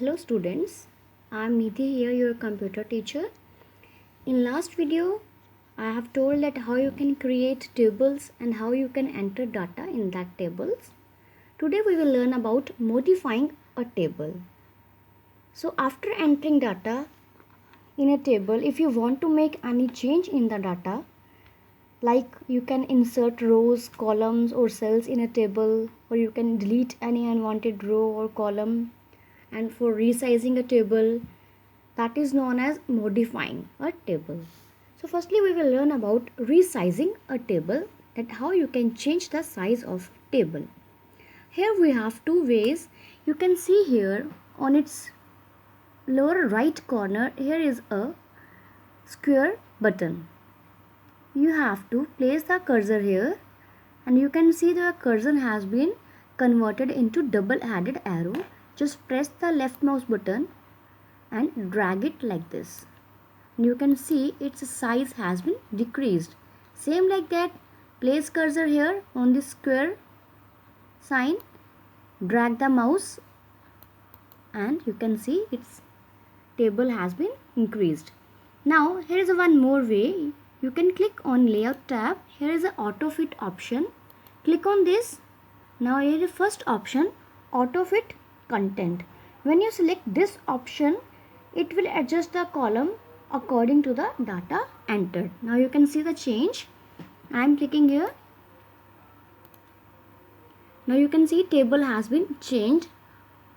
Hello students, I am Nidhi here, your computer teacher. In last video, I have told that how you can create tables and how you can enter data in that tables. Today we will learn about modifying a table. So after entering data in a table, if you want to make any change in the data, like you can insert rows, columns or cells in a table, or you can delete any unwanted row or column. And for resizing a table, that is known as modifying a table. So firstly we will learn about resizing a table, that how you can change the size of table. Here we have two ways. You can see here on its lower right corner, here is a square button. You have to place the cursor here and you can see the cursor has been converted into double-headed arrow. Just press the left mouse button and drag it like this. You can see its size has been decreased. Same like that, place cursor here on the square sign, drag the mouse and you can see its table has been increased. Now here is one more way. You can click on layout tab. Here is an auto fit option. Click on this. Now here is the first option, auto fit content. When you select this option, it will adjust the column according to the data entered. Now you can see the change. I am clicking here. Now you can see table has been changed.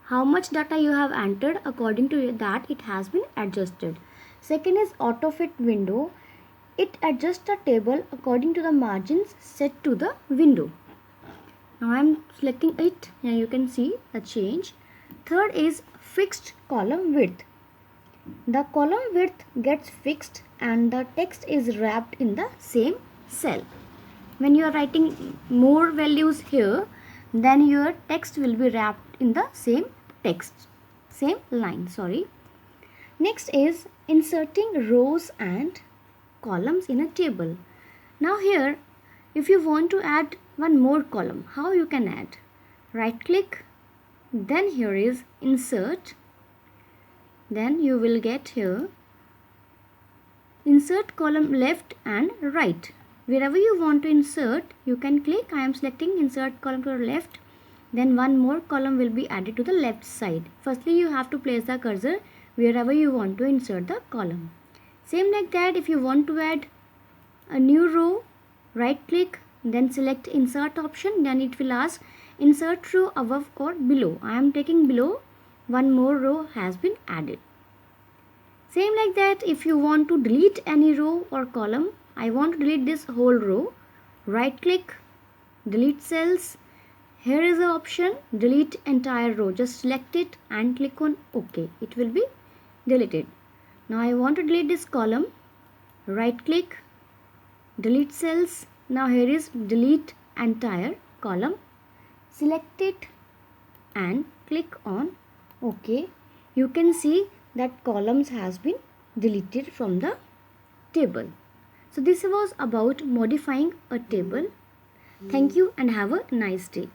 How much data you have entered, according to that it has been adjusted. Second is auto fit window. It adjusts the table according to the margins set to the window. Now I am selecting it and you can see the change. Third is fixed column width. The column width gets fixed and the text is wrapped in the same cell. When you are writing more values here, then your text will be wrapped in the same line. Next is inserting rows and columns in a table. Now here, if you want to add one more column, how you can add? Right click, then here is insert, then you will get here insert column left and right. Wherever you want to insert, you can click. I am selecting insert column to the left, then one more column will be added to the left side. Firstly you have to place the cursor wherever you want to insert the column. Same like that, if you want to add a new row, right click, then select insert option, then it will ask insert row above or below. I am taking below, one more row has been added. Same like that, if you want to delete any row or column, I want to delete this whole row, right click, delete cells. Here is the option delete entire row. Just select it and click on OK. It will be deleted. Now I want to delete this column, right click, delete cells. Now here is delete entire column. Select it and click on OK. You can see that columns has been deleted from the table. So this was about modifying a table. Thank you and have a nice day.